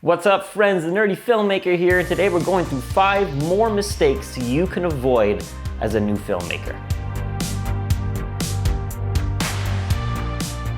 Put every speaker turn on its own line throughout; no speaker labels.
What's up, friends? The Nerdy Filmmaker here, and today we're going through 5 more mistakes you can avoid as a new filmmaker.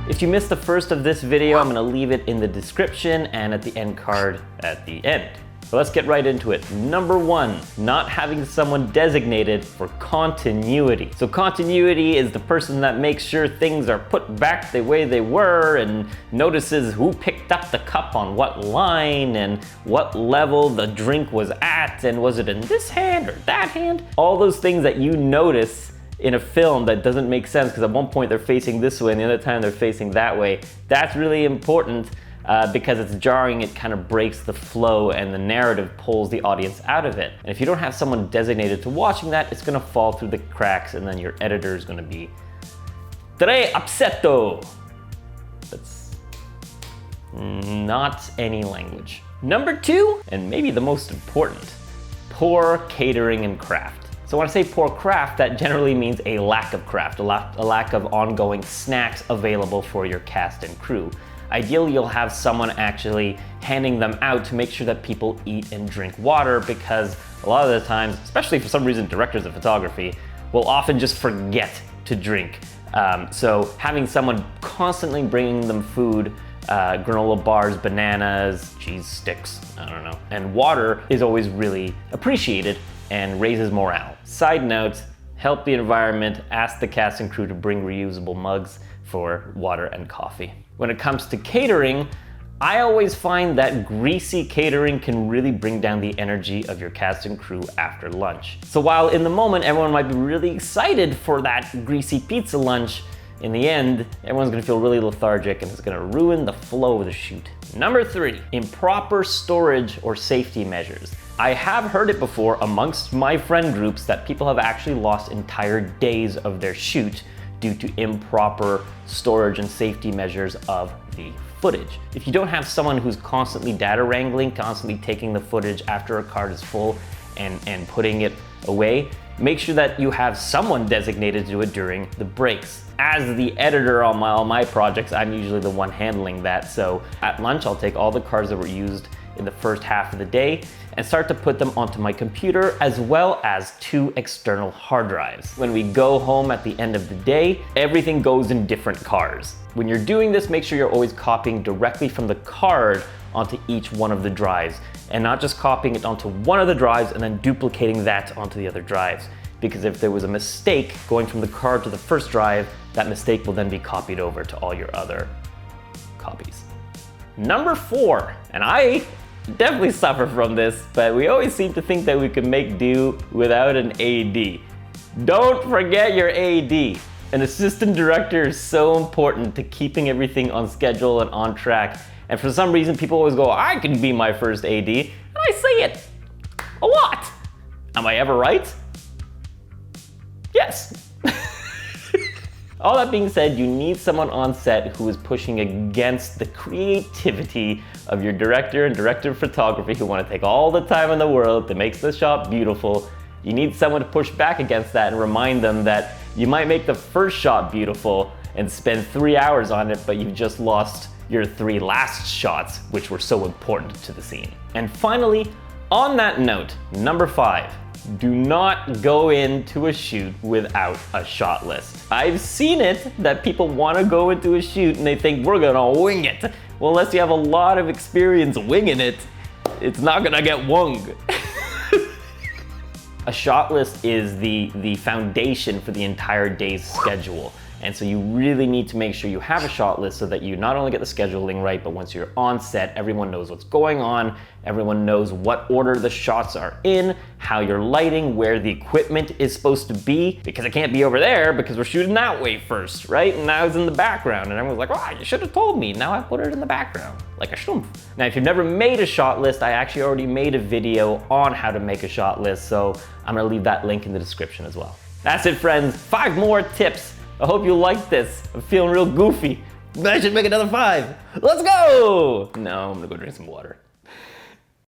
If you missed the first of this video, I'm going to leave it in the description and at the end card at the end. So let's get right into it. Number 1, not having someone designated for continuity. So continuity is the person that makes sure things are put back the way they were and notices who picked up the cup on what line and what level the drink was at, and was it in this hand or that hand? All those things that you notice in a film that doesn't make sense because at one point they're facing this way and the other time they're facing that way. That's really important. Because it's jarring, it kind of breaks the flow and the narrative pulls the audience out of it. And if you don't have someone designated to watching that, it's gonna fall through the cracks and then your editor is gonna be tre upsetto. That's not any language. Number 2, and maybe the most important, poor catering and craft. So when I say poor craft, that generally means a lack of craft, a lack of ongoing snacks available for your cast and crew. Ideally, you'll have someone actually handing them out to make sure that people eat and drink water, because a lot of the times, especially for some reason, directors of photography will often just forget to drink. So having someone constantly bringing them food, granola bars, bananas, cheese sticks, I don't know, and water is always really appreciated and raises morale. Side note, help the environment, ask the cast and crew to bring reusable mugs for water and coffee. When it comes to catering, I always find that greasy catering can really bring down the energy of your cast and crew after lunch. So while in the moment everyone might be really excited for that greasy pizza lunch, in the end, everyone's gonna feel really lethargic and it's gonna ruin the flow of the shoot. Number 3, improper storage or safety measures. I have heard it before amongst my friend groups that people have actually lost entire days of their shoot due to improper storage and safety measures of the footage. If you don't have someone who's constantly data wrangling, constantly taking the footage after a card is full and putting it away, make sure that you have someone designated to do it during the breaks. As the editor on all my projects, I'm usually the one handling that. So at lunch, I'll take all the cards that were used in the first half of the day and start to put them onto my computer, as well as 2 external hard drives. When we go home at the end of the day, everything goes in different cards. When you're doing this, make sure you're always copying directly from the card onto each one of the drives, and not just copying it onto one of the drives and then duplicating that onto the other drives. Because if there was a mistake going from the card to the first drive, that mistake will then be copied over to all your other copies. Number 4, and I definitely suffer from this, but we always seem to think that we can make do without an AD. Don't forget your AD. An assistant director is so important to keeping everything on schedule and on track. And for some reason, people always go, I can be my first AD. And I say it a lot. Am I ever right? Yes. All that being said, you need someone on set who is pushing against the creativity of your director and director of photography, who want to take all the time in the world to make the shot beautiful. You need someone to push back against that and remind them that you might make the first shot beautiful and spend 3 hours on it, but you've just lost your 3 last shots, which were so important to the scene. And finally, on that note, number 5, do not go into a shoot without a shot list. I've seen it that people want to go into a shoot and they think we're gonna wing it. Well, unless you have a lot of experience winging it, it's not gonna get wung. A shot list is the foundation for the entire day's schedule. And so you really need to make sure you have a shot list so that you not only get the scheduling right, but once you're on set, everyone knows what's going on, everyone knows what order the shots are in, how you're lighting, where the equipment is supposed to be, because it can't be over there because we're shooting that way first, right? And now it's in the background, and everyone's like, oh, you should have told me. Now I put it in the background, like a shroom. Now, if you've never made a shot list, I actually already made a video on how to make a shot list, so I'm gonna leave that link in the description as well. That's it, friends. 5 more tips. I hope you liked this. I'm feeling real goofy. I should make another 5. Let's go! No, I'm gonna go drink some water.